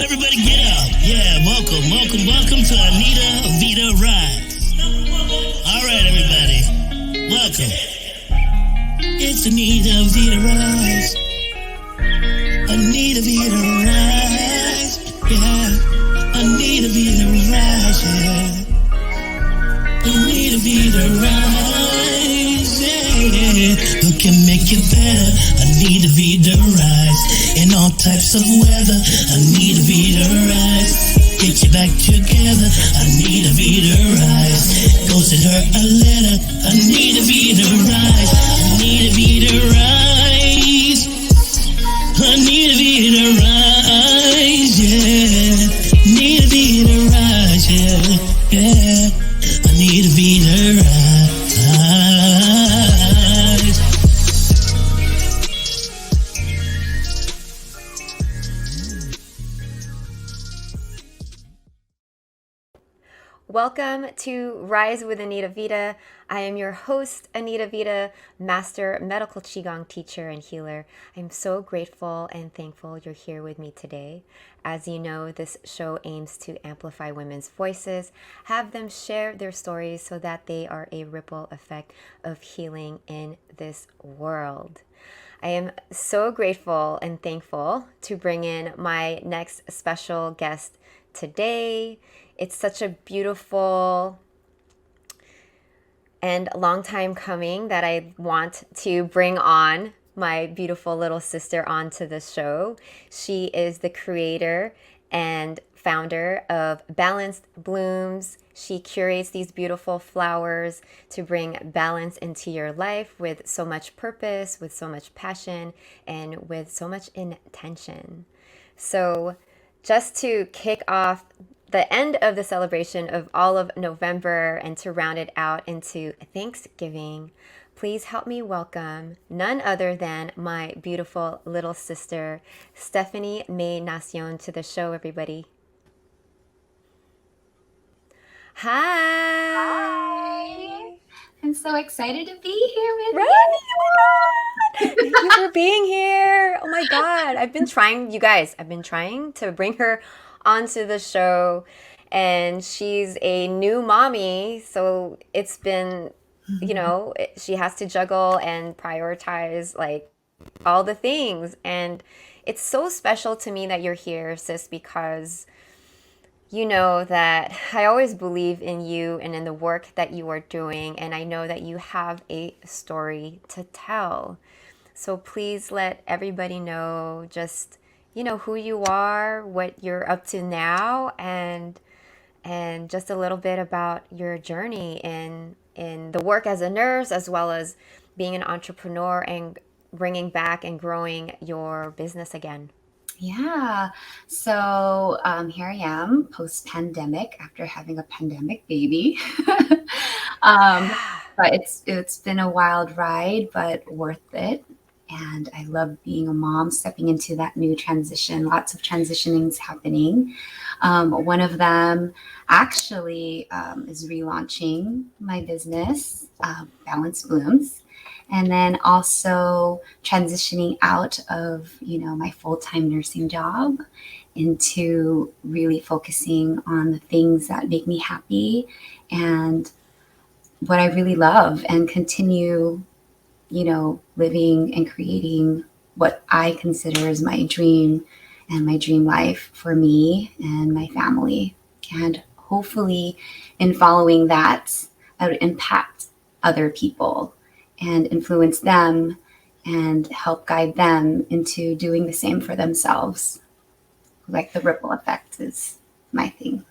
Everybody get up. Yeah, welcome to Anita Vita Rise. All right, everybody. Welcome. It's Anita Vita Rise. Anita Vita Rise. Yeah. Anita Vita Rise. Yeah. Anita Vita Rise. Yeah. Who can make it better? Anita Vita Rise. In all types of weather, Anita Vita Rise. Get you back together, Anita Vita Rise. Go send her a letter, Anita Vita Rise. Anita Vita Rise. Anita Vita Rise, yeah. Anita Vita Rise, yeah, yeah. Anita Vita Rise. Welcome to Rise with Anita Vita. I am your host, Anita Vita, master medical Qigong teacher and healer. I'm so grateful and thankful you're here with me today. As you know, this show aims to amplify women's voices, have them share their stories so that they are a ripple effect of healing in this world. I am so grateful and thankful to bring in my next special guest today. It's such a beautiful and long time coming that I want to bring on my beautiful little sister onto the show. She is the creator and founder of Balanced Blooms. She curates these beautiful flowers to bring balance into your life with so much purpose, with so much passion, and with so much intention. So just to kick off the end of the celebration of all of November and to round it out into Thanksgiving, please help me welcome none other than my beautiful little sister, Stephanie Nacion, to the show, everybody. Hi. Hi. I'm so excited to be here with you. Right? Oh my God. Thank you for being here. Oh my God. I've been trying to bring her onto the show, and she's a new mommy, so it's been, she has to juggle and prioritize like all the things, and it's so special to me that you're here, sis, because you know that I always believe in you and in the work that you are doing, and I know that you have a story to tell. So please let everybody know just who you are, what you're up to now, and just a little bit about your journey in the work as a nurse, as well as being an entrepreneur and bringing back and growing your business again. Yeah. So here I am post-pandemic after having a pandemic baby. But it's been a wild ride, but worth it. And I love being a mom, stepping into that new transition. Lots of transitionings happening. One of them actually is relaunching my business, Balanced Blooms, and then also transitioning out of my full-time nursing job into really focusing on the things that make me happy and what I really love, and continue living and creating what I consider as my dream and my dream life for me and my family. And hopefully in following that, I would impact other people and influence them and help guide them into doing the same for themselves. Like the ripple effect is my thing.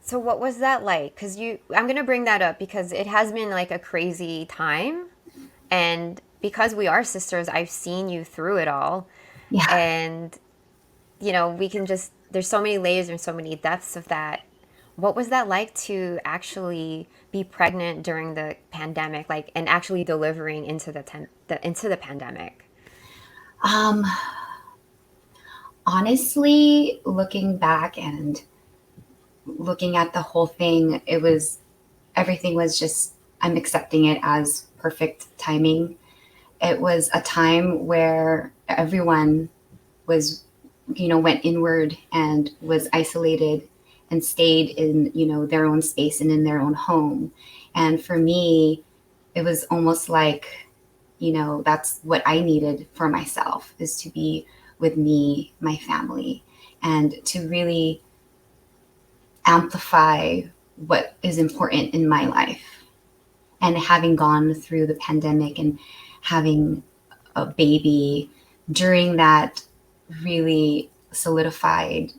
So what was that like? Because I'm going to bring that up because it has been like a crazy time. And because we are sisters, I've seen you through it all. Yeah. And, there's so many layers and so many depths of that. What was that like to actually be pregnant during the pandemic, and actually delivering into the pandemic? Honestly, looking back and looking at the whole thing, everything was just, I'm accepting it as perfect timing. It was a time where everyone was went inward and was isolated and stayed in, their own space and in their own home. And for me, it was almost like, that's what I needed for myself, is to be with me, my family, and to really amplify what is important in my life. And having gone through the pandemic and having a baby during that really solidified,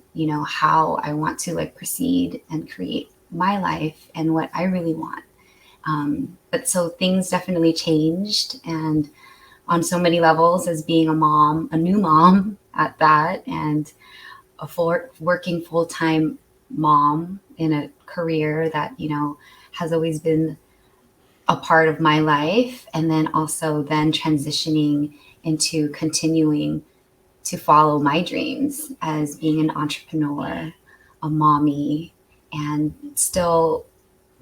how I want to like proceed and create my life and what I really want. But so things definitely changed, and on so many levels, as being a mom, a new mom at that, and working full-time mom in a career that, has always been a part of my life. And then also then transitioning into continuing to follow my dreams as being an entrepreneur, a mommy, and still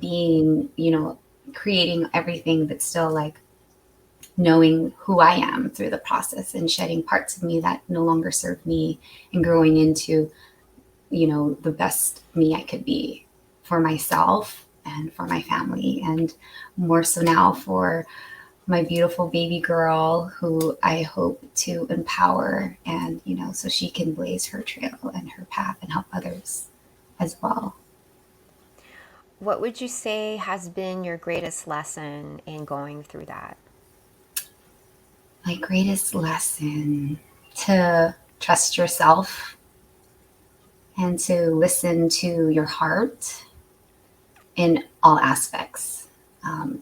being, creating everything, but still like knowing who I am through the process and shedding parts of me that no longer serve me and growing into, the best me I could be for myself and for my family, and more so now for my beautiful baby girl, who I hope to empower and, so she can blaze her trail and her path and help others as well. What would you say has been your greatest lesson in going through that? My greatest lesson: to trust yourself and to listen to your heart in all aspects.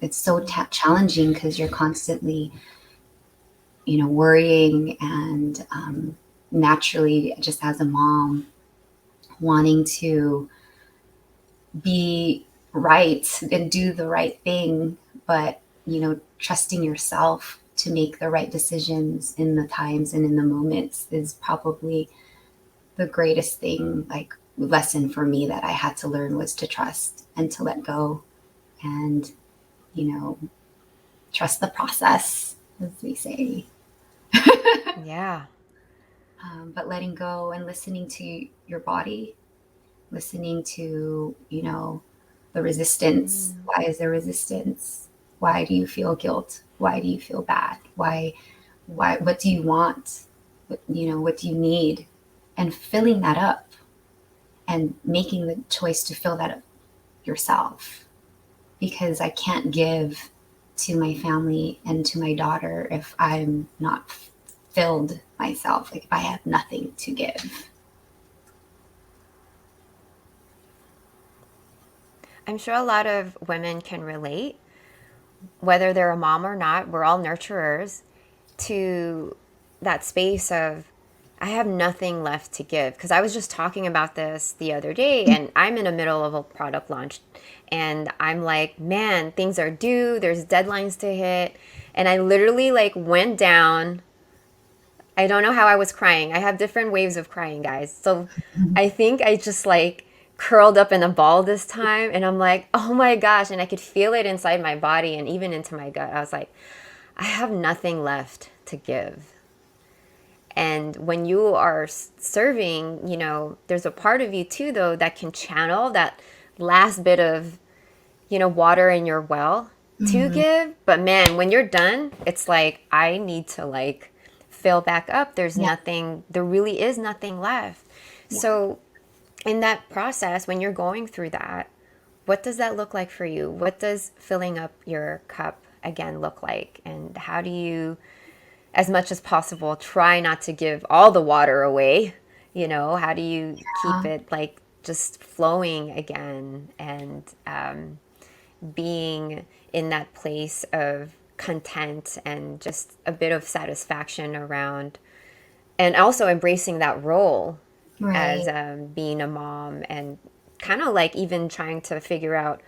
It's so challenging because you're constantly, worrying, and naturally, just as a mom, wanting to be right and do the right thing, but, trusting yourself to make the right decisions in the times and in the moments is probably the greatest thing, like lesson for me that I had to learn, was to trust and to let go and, trust the process, as we say. Yeah. But letting go and listening to your body, listening to, the resistance. Why is there resistance? Why do you feel guilt? Why do you feel bad? Why, what do you want? What do you need? And filling that up and making the choice to fill that up yourself. Because I can't give to my family and to my daughter if I'm not filled myself, like if I have nothing to give. I'm sure a lot of women can relate, whether they're a mom or not. We're all nurturers, to that space of, I have nothing left to give. Because I was just talking about this the other day, and I'm in the middle of a product launch, and I'm like, man, things are due, there's deadlines to hit. And I literally like went down. I don't know how I was crying. I have different waves of crying, guys. So I think I just like curled up in a ball this time, and I'm like, oh my gosh. And I could feel it inside my body and even into my gut. I was like, I have nothing left to give. And when you are serving, there's a part of you too, though, that can channel that last bit of, water in your well to give. But man, when you're done, it's like, I need to like fill back up. There's nothing, there really is nothing left. Yeah. So in that process, when you're going through that, what does that look like for you? What does filling up your cup again look like? And how do you, as much as possible, try not to give all the water away? How do you keep it like just flowing again, and being in that place of content and just a bit of satisfaction around, and also embracing that role as being a mom, and kind of like even trying to figure out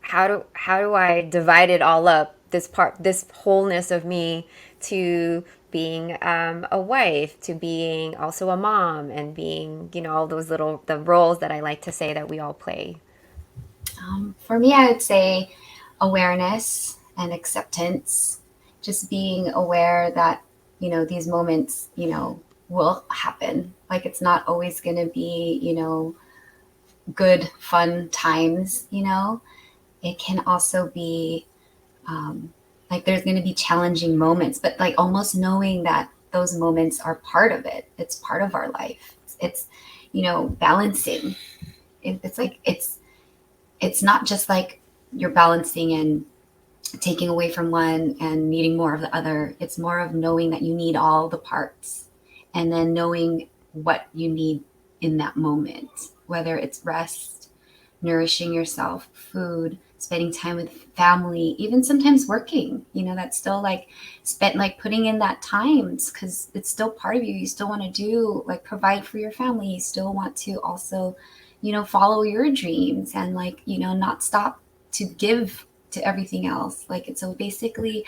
how do I divide it all up, this wholeness of me, to being a wife, to being also a mom, and being, all those the roles that I like to say that we all play. For me, I would say awareness and acceptance, just being aware that, these moments, will happen. Like, it's not always going to be, good, fun times, It can also be like there's going to be challenging moments, but like almost knowing that those moments are part of it. It's part of our life. It's balancing. It's like it's not just like you're balancing and taking away from one and needing more of the other. It's more of knowing that you need all the parts, and then knowing what you need in that moment, whether it's rest, nourishing yourself, food, spending time with family, even sometimes working, that's still like spent, like putting in that time, because it's still part of you. You still want to do, like, provide for your family. You still want to also, follow your dreams and, like, not stop to give to everything else. Like, it's so basically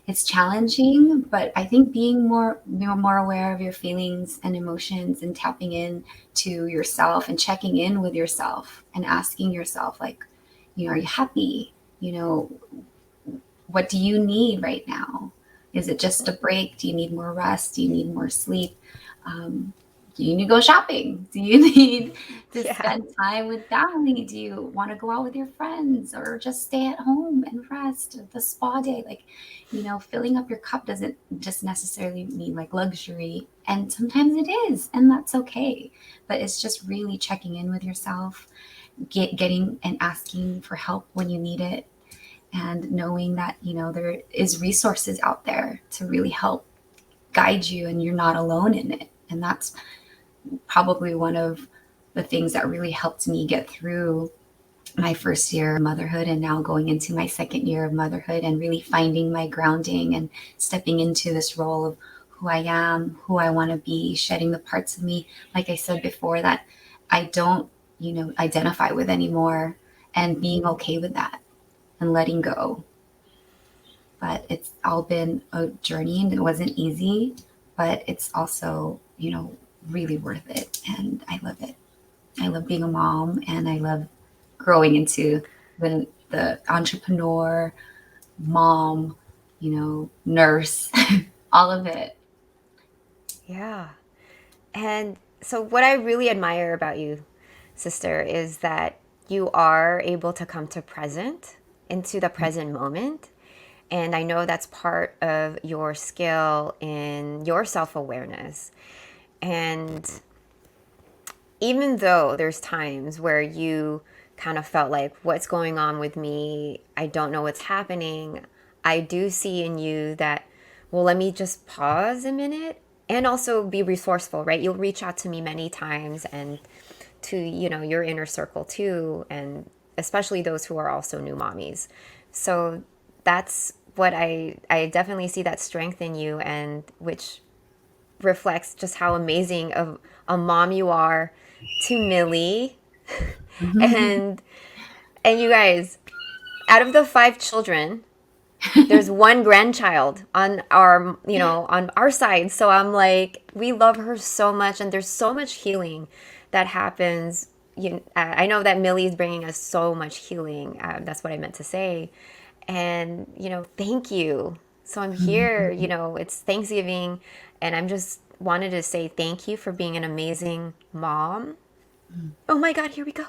it's challenging, but I think being more aware of your feelings and emotions and tapping in to yourself and checking in with yourself and asking yourself, like, are you happy? What do you need right now? Is it just a break? Do you need more rest? Do you need more sleep? Do you need to go shopping? Do you need to spend time with family? Do you want to go out with your friends, or just stay at home and rest? The spa day, like, filling up your cup doesn't just necessarily mean like luxury. And sometimes it is, and that's okay. But it's just really checking in with yourself, getting and asking for help when you need it, and knowing that, there is resources out there to really help guide you, and you're not alone in it. And that's probably one of the things that really helped me get through my first year of motherhood, and now going into my second year of motherhood, and really finding my grounding and stepping into this role of who I am, who I want to be, shedding the parts of me, like I said before, that I don't, identify with anymore, and being okay with that and letting go. But it's all been a journey, and it wasn't easy, but it's also, really worth it. And I love it. I love being a mom, and I love growing into the entrepreneur, mom, nurse, all of it. Yeah. And so what I really admire about you, sister, is that you are able to come into the present moment. And I know that's part of your skill in your self-awareness. And even though there's times where you kind of felt like, what's going on with me? I don't know what's happening. I do see in you that, well, let me just pause a minute, and also be resourceful, right? You'll reach out to me many times, and to, your inner circle too, and especially those who are also new mommies. So that's what I definitely see, that strength in you, and which reflects just how amazing of a mom you are to Millie. and you guys, out of the 5 children, there's 1 grandchild on our side. So I'm like, we love her so much, and there's so much healing that happens. I know that Millie is bringing us so much healing. That's what I meant to say. And, thank you. So I'm here, it's Thanksgiving, and I'm just wanted to say thank you for being an amazing mom. Oh my God, here we go.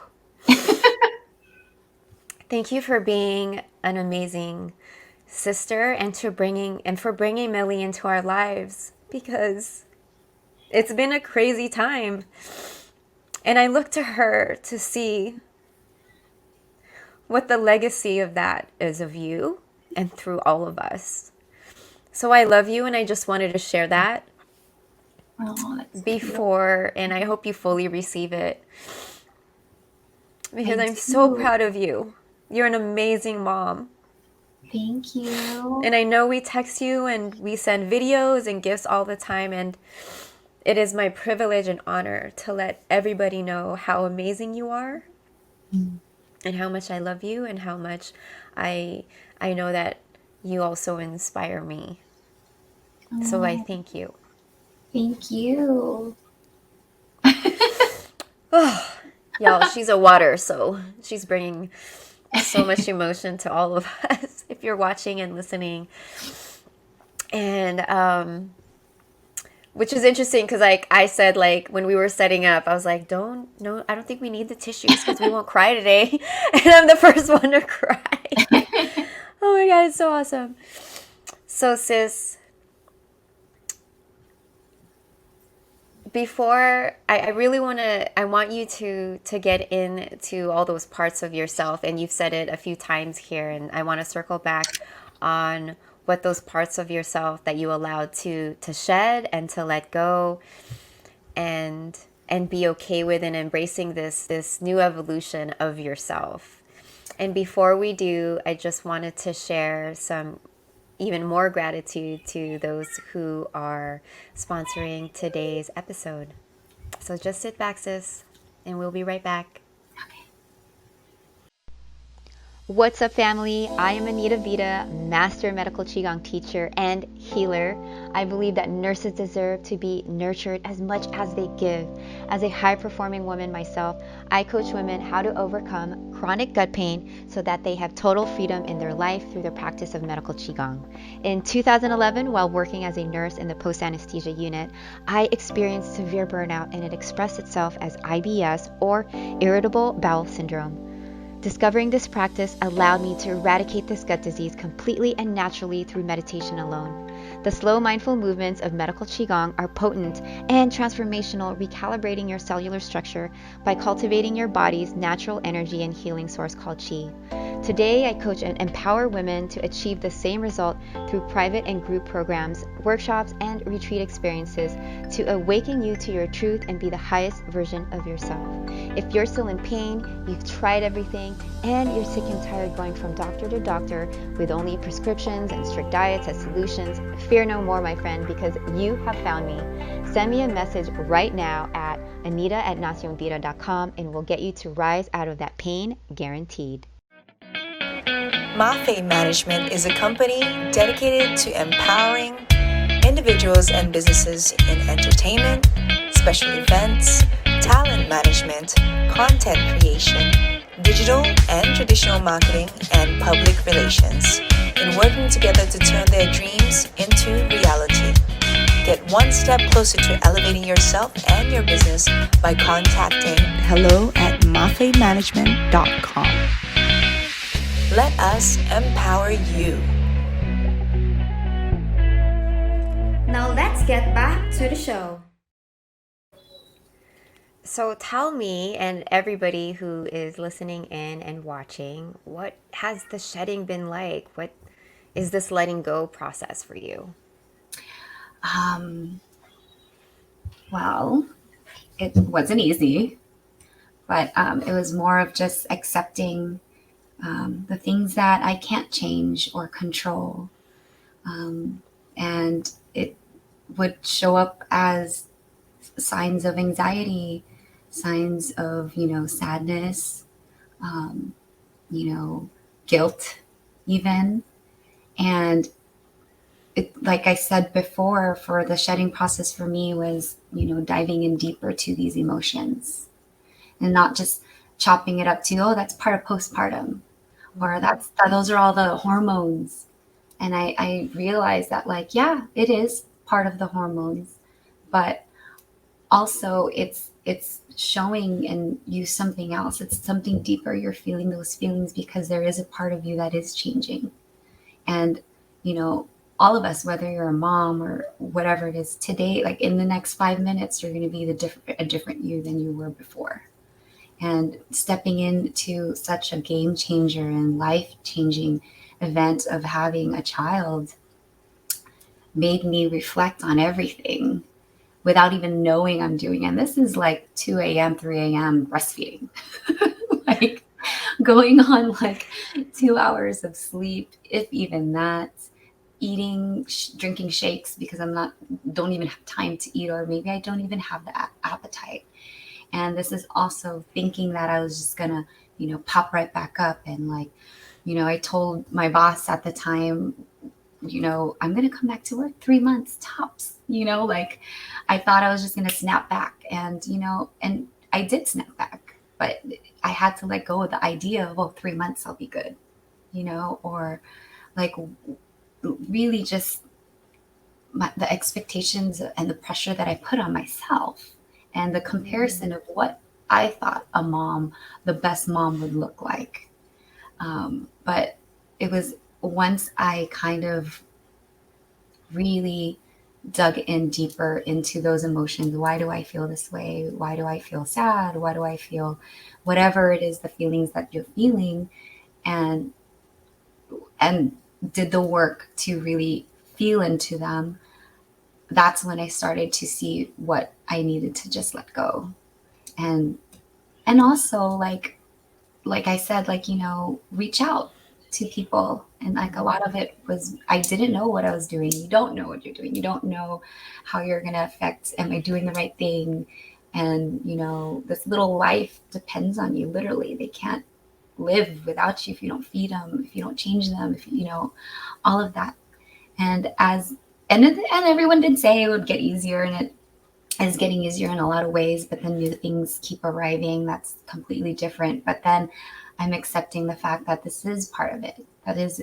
Thank you for being an amazing sister, and for bringing Millie into our lives, because it's been a crazy time. And I look to her to see what the legacy of that is of you and through all of us. So I love you, and I just wanted to share that before, and I hope you fully receive it, because I'm so proud of you. You're an amazing mom. Thank you. And I know we text you and we send videos and gifts all the time, and it is my privilege and honor to let everybody know how amazing you are, and how much I love you, and how much I know that you also inspire me. So I thank you. Thank you. Y'all, she's a water, so she's bringing so much emotion to all of us, if you're watching and listening. And Which is interesting because, like I said, like when we were setting up, I was like, no, I don't think we need the tissues because we won't cry today. And I'm the first one to cry. Oh my God, it's so awesome. So, sis, before I really I want you to get into all those parts of yourself, and you've said it a few times here, and I want to circle back on what those parts of yourself that you allowed to shed and to let go, and be okay with, and embracing this new evolution of yourself. And before we do, I just wanted to share some even more gratitude to those who are sponsoring today's episode. So just sit back, sis, and we'll be right back. What's up, family? I am Anita Vita, Master Medical Qigong teacher and healer. I believe that nurses deserve to be nurtured as much as they give. As a high-performing woman myself, I coach women how to overcome chronic gut pain so that they have total freedom in their life through the practice of medical Qigong. In 2011, while working as a nurse in the post-anesthesia unit, I experienced severe burnout, and it expressed itself as IBS, or irritable bowel syndrome. Discovering this practice allowed me to eradicate this gut disease completely and naturally through meditation alone. The slow, mindful movements of medical Qigong are potent and transformational, recalibrating your cellular structure by cultivating your body's natural energy and healing source called Qi. Today, I coach and empower women to achieve the same result through private and group programs, workshops, and retreat experiences to awaken you to your truth and be the highest version of yourself. If you're still in pain, you've tried everything, and you're sick and tired going from doctor to doctor with only prescriptions and strict diets as solutions, fear no more, my friend, because you have found me. Send me a message right now at anita@nacionvita.com, and we'll get you to rise out of that pain, guaranteed. Mafe Management is a company dedicated to empowering individuals and businesses in entertainment, special events, talent management, content creation, digital and traditional marketing, and public relations, in working together to turn their dreams into reality. Get one step closer to elevating yourself and your business by contacting hello@mafemanagement.com. Let us empower you. Now let's get back to the show. So tell me, and everybody who is listening in and watching, what has the shedding been like? What is this letting go process for you? Well, it wasn't easy, but it was more of just accepting the things that I can't change or control. And it would show up as signs of anxiety, signs of, sadness, guilt even. And it, like I said before, for the shedding process for me was, diving in deeper to these emotions and not just chopping it up to, oh, that's part of postpartum, or those are all the hormones. And I realized that, like, yeah, it is part of the hormones, but also it's showing in you something else. It's something deeper. You're feeling those feelings because there is a part of you that is changing. And, all of us, whether you're a mom or whatever it is today, like in the next 5 minutes, you're going to be a different you than you were before. And stepping into such a game changer and life-changing event of having a child made me reflect on everything without even knowing I'm doing. And this is like 2 a.m., 3 a.m. breastfeeding, like going on like 2 hours of sleep, if even that, eating, drinking shakes because don't even have time to eat, or maybe I don't even have the appetite. And this is also thinking that I was just gonna, pop right back up. And like, I told my boss at the time, I'm going to come back to work 3 months tops, like I thought I was just going to snap back, and, and I did snap back, but I had to let go of the idea of, 3 months I'll be good, or like really just the expectations and the pressure that I put on myself, and the comparison of what I thought the best mom would look like. But it was once I kind of really dug in deeper into those emotions. Why do I feel this way? Why do I feel sad? Why do I feel whatever it is, the feelings that you're feeling? And and did the work to really feel into them. That's when I started to see what I needed to just let go. And also like I said, like, reach out to people. And like a lot of it was, I didn't know what I was doing. You don't know what you're doing. You don't know how you're going to affect, am I doing the right thing? And, this little life depends on you. Literally, they can't live without you if you don't feed them, if you don't change them, if all of that. And and everyone did say it would get easier, and it is getting easier in a lot of ways, but then new things keep arriving. That's completely different. But then I'm accepting the fact that this is part of it. That is,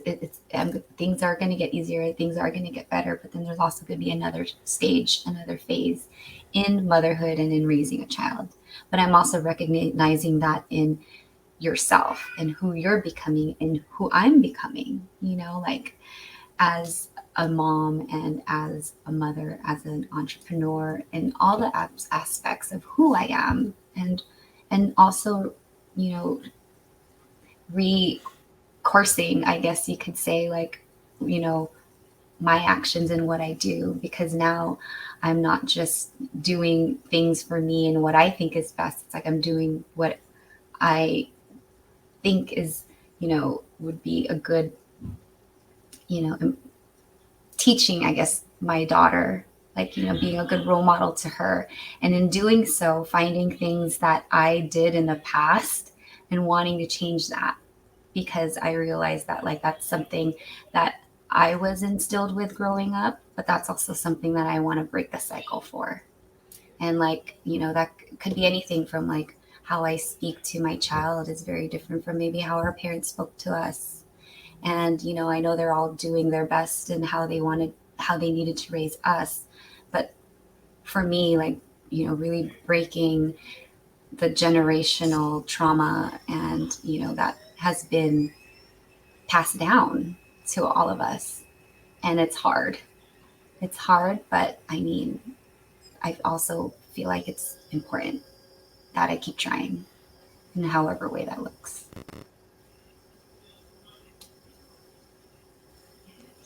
things are going to get easier. Things are going to get better. But then there's also going to be another stage, another phase in motherhood and in raising a child. But I'm also recognizing that in yourself and who you're becoming and who I'm becoming, like as a mom and as a mother, as an entrepreneur, and all the aspects of who I am, and also, recoursing, I guess you could say, like, my actions and what I do, because now I'm not just doing things for me and what I think is best. It's like I'm doing what I think is, would be a good, teaching, I guess, my daughter, like, being a good role model to her. And in doing so, finding things that I did in the past and wanting to change that, because I realized that, like, that's something that I was instilled with growing up, but that's also something that I want to break the cycle for. And like, that could be anything from like how I speak to my child is very different from maybe how our parents spoke to us. And, I know they're all doing their best and how they needed to raise us. But for me, like, really breaking the generational trauma and, that has been passed down to all of us. And it's hard. It's hard, but I also feel like it's important that I keep trying in however way that looks.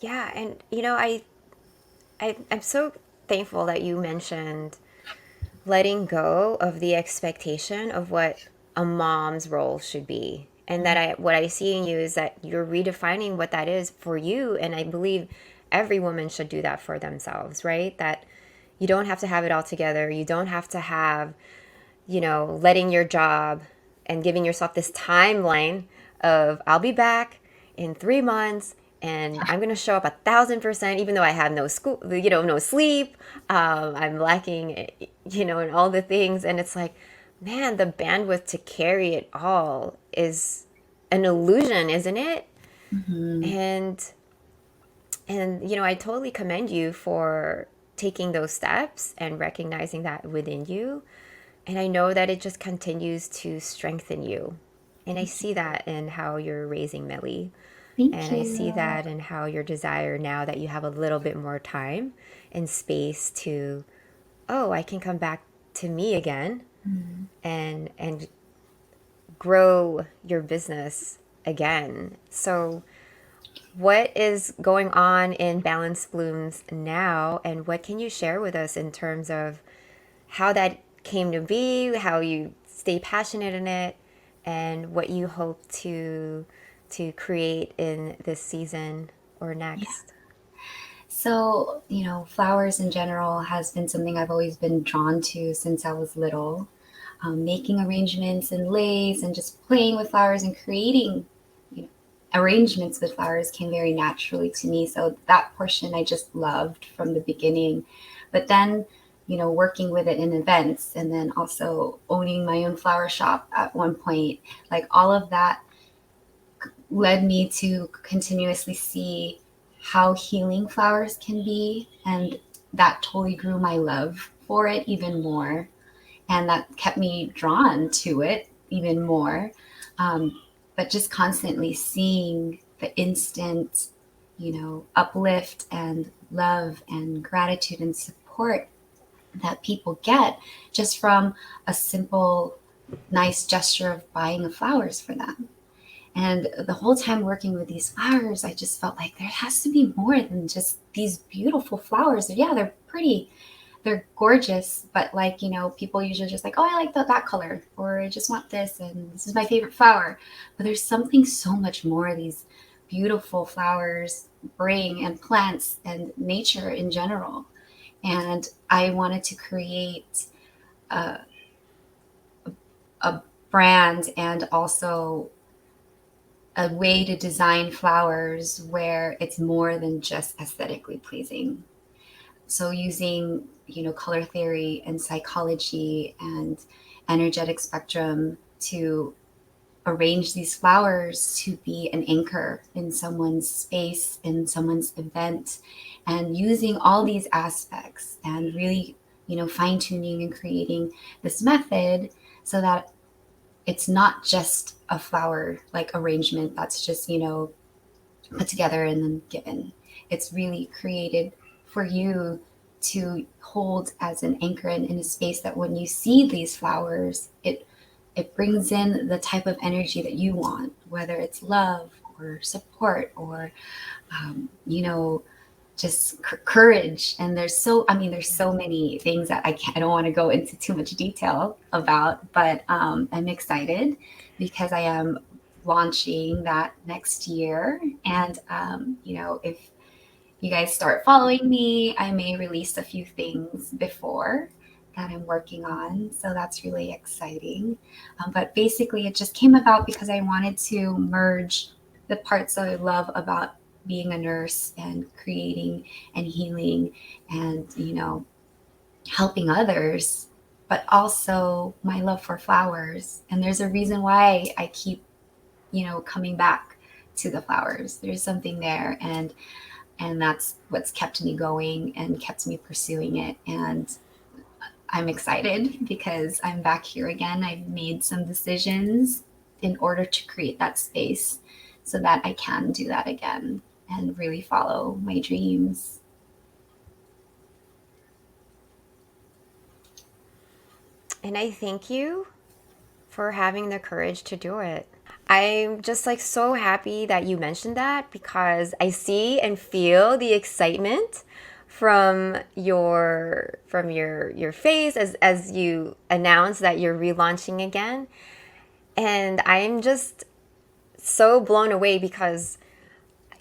Yeah, and I'm so thankful that you mentioned letting go of the expectation of what a mom's role should be. And that what I see in you is that you're redefining what that is for you. And I believe every woman should do that for themselves, right? That you don't have to have it all together. You don't have to have, letting your job and giving yourself this timeline of, I'll be back in 3 months and I'm going to show up 1,000%, even though I have no school, no sleep. I'm lacking, in all the things. And it's like, man, the bandwidth to carry it all is an illusion, isn't it? Mm-hmm. And I totally commend you for taking those steps and recognizing that within you. And I know that it just continues to strengthen you. And I see that in how you're raising Millie. Thank and you. I see that in how your desire, now that you have a little bit more time and space to, I can come back to me again, mm-hmm. and grow your business again. So what is going on in Balance Blooms now, and what can you share with us in terms of how that came to be, how you stay passionate in it, and what you hope to create in this season or next? Yeah. So, flowers in general has been something I've always been drawn to since I was little. Making arrangements and leis and just playing with flowers and creating arrangements with flowers came very naturally to me. So that portion I just loved from the beginning. But then, working with it in events, and then also owning my own flower shop at one point, like all of that led me to continuously see how healing flowers can be. And that totally grew my love for it even more. And that kept me drawn to it even more. But just constantly seeing the instant, uplift and love and gratitude and support that people get just from a simple, nice gesture of buying flowers for them. And the whole time working with these flowers, I just felt like there has to be more than just these beautiful flowers. Yeah, they're pretty, they're gorgeous, but people usually just like, oh, I like that color, or I just want this, and this is my favorite flower. But there's something so much more these beautiful flowers bring, and plants and nature in general. And I wanted to create a brand and also a way to design flowers where it's more than just aesthetically pleasing. So using, color theory and psychology and energetic spectrum to arrange these flowers to be an anchor in someone's space, in someone's event, and using all these aspects and really, fine tuning and creating this method so that it's not just a flower like arrangement that's just, put together and then given. It's really created for you to hold as an anchor in a space that when you see these flowers, it brings in the type of energy that you want, whether it's love or support or, just courage. And there's so many things that I don't want to go into too much detail about, but I'm excited because I am launching that next year. And, if you guys start following me, I may release a few things before that I'm working on. So that's really exciting. But basically it just came about because I wanted to merge the parts that I love about being a nurse and creating and healing and, helping others, but also my love for flowers. And there's a reason why I keep, coming back to the flowers. There's something there. And that's what's kept me going and kept me pursuing it. And I'm excited because I'm back here again. I've made some decisions in order to create that space so that I can do that again and really follow my dreams. And I thank you for having the courage to do it. I'm just so happy that you mentioned that because I see and feel the excitement from your face as you announce that you're relaunching again. And I'm just so blown away because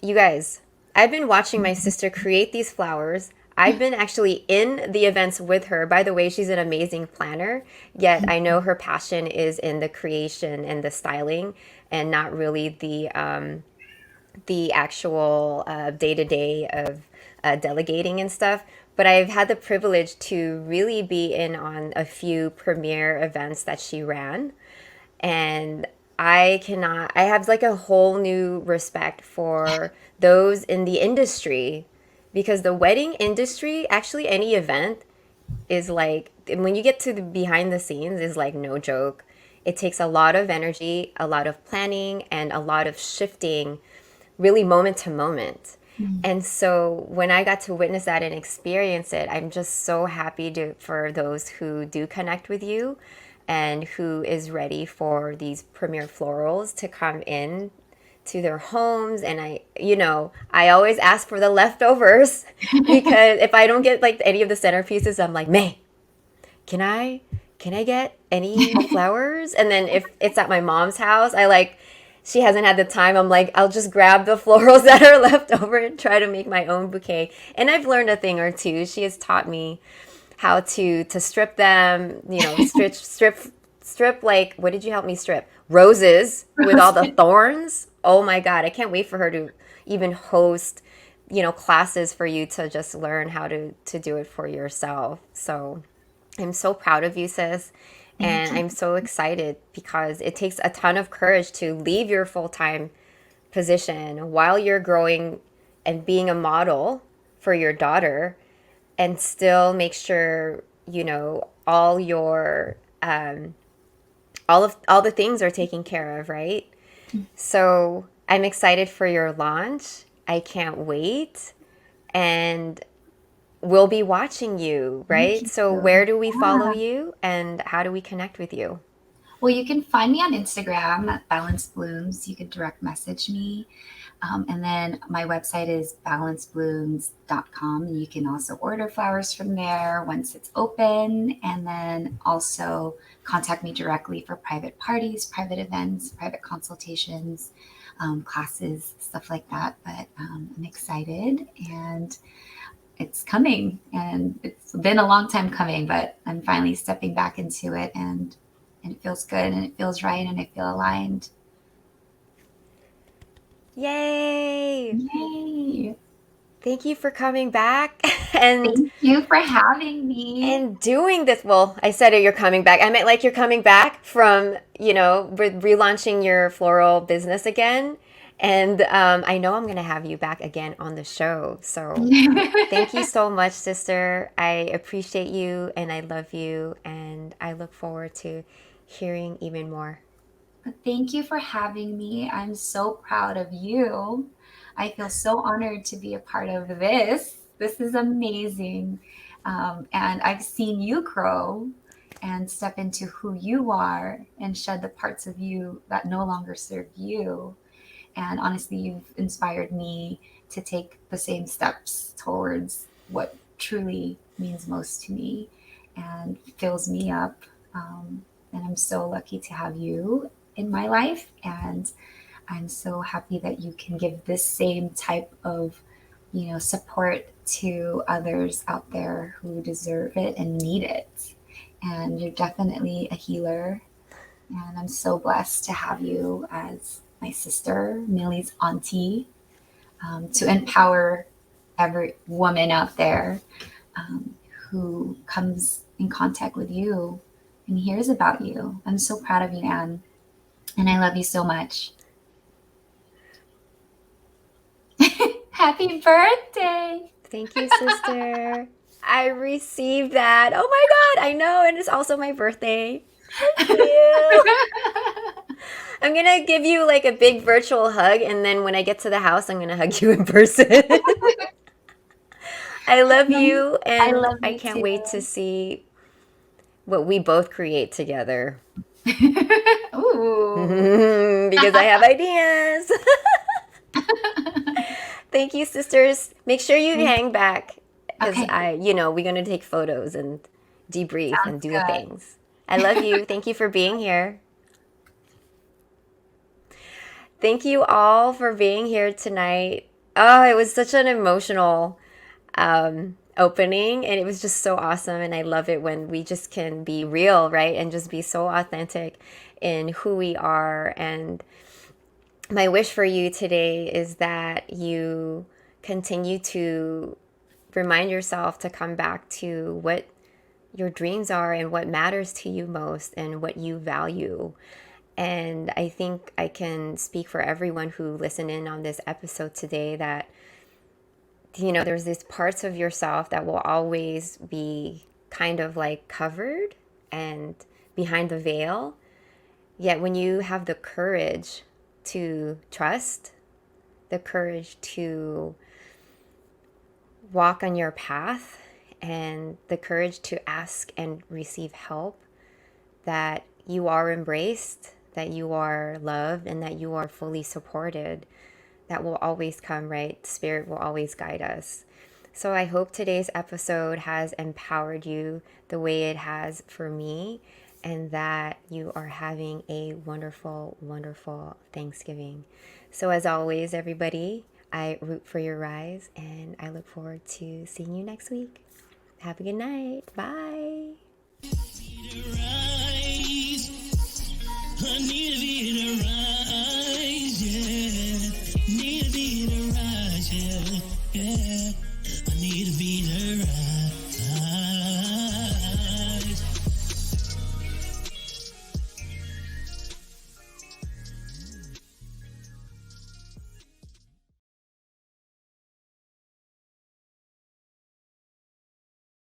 you guys, I've been watching my sister create these flowers. I've been actually in the events with her. By the way, she's an amazing planner, yet I know her passion is in the creation and the styling and not really the actual day-to-day of delegating and stuff. But I've had the privilege to really be in on a few premiere events that she ran. And I have a whole new respect for those in the industry because the wedding industry, actually any event is when you get to the behind the scenes is no joke. It takes a lot of energy, a lot of planning, and a lot of shifting really moment to moment. Mm-hmm. And so when I got to witness that and experience it, I'm just so happy for those who do connect with you and who is ready for these premier florals to come in to their homes. And I always ask for the leftovers because if I don't get any of the centerpieces, I'm like, May, can I get any flowers? And then if it's at my mom's house, she hasn't had the time. I'm like, I'll just grab the florals that are left over and try to make my own bouquet. And I've learned a thing or two. She has taught me how to strip them, strip what did you help me strip? Roses with all the thorns. Oh my God, I can't wait for her to even host, classes for you to just learn how to do it for yourself. So I'm so proud of you, sis. And I'm so excited because it takes a ton of courage to leave your full-time position while you're growing and being a model for your daughter, and still make sure, you know, all your all the things are taken care of, right? So I'm excited for your launch. I can't wait. And we'll be watching you, right? So where do we follow you, and how do we connect with you? Well, you can find me on Instagram at Balance Blooms. You can direct message me. And then my website is balanceblooms.com. And you can also order flowers from there once it's open. And then also contact me directly for private parties, private events, private consultations, classes, stuff like that. But I'm excited, and it's coming. And it's been a long time coming, but I'm finally stepping back into it, and it feels good, and it feels right, and I feel aligned. Yay! Yay! Thank you for coming back and Thank you for having me. and doing this. Well, I said you're coming back. I meant like you're coming back from, you know, relaunching your floral business again. And I know I'm going to have you back again on the show. So thank you so much, sister. I appreciate you, and I love you, and I look forward to hearing even more. Thank you for having me. I'm so proud of you. I feel so honored to be a part of this. This is amazing. And I've seen you grow and step into who you are and shed the parts of you that no longer serve you. And honestly, you've inspired me to take the same steps towards what truly means most to me and fills me up. And I'm so lucky to have you in my life. And I'm so happy that you can give this same type of, you know, support to others out there who deserve it and need it. And you're definitely a healer. And I'm so blessed to have you as my sister, Millie's auntie, to empower every woman out there who comes in contact with you and hears about you. I'm so proud of you, Anne. And I love you so much. Happy birthday. Thank you, sister. I received that. Oh my God, I know. And it's also my birthday. Thank you. I'm going to give you like a big virtual hug. And then when I get to the house, I'm going to hug you in person. I love you. And I can't wait to see what we both create together. Ooh. Because I have ideas. Thank you, sisters. Make sure you hang back, because Okay. we're going to take photos and debrief and do the good. things. I love you. Thank you for being here. Thank you all for being here tonight. Oh, it was such an emotional opening, and it was just so awesome. And I love it when we just can be real, right? And just be so authentic in who we are. And my wish for you today is that you continue to remind yourself to come back to what your dreams are and what matters to you most and what you value. And I think I can speak for everyone who listened in on this episode today that, there's these parts of yourself that will always be kind of like covered and behind the veil. Yet when you have the courage to trust, the courage to walk on your path, and the courage to ask and receive help, that you are embraced, that you are loved, and that you are fully supported. That will always come, right? Spirit will always guide us. So I hope today's episode has empowered you the way it has for me, and that you are having a wonderful, wonderful Thanksgiving. So as always, everybody, I root for your rise, and I look forward to seeing you next week. Have a good night. Bye. Anita Vita rise, yeah. Anita Vita rise, yeah. Anita Vita rise.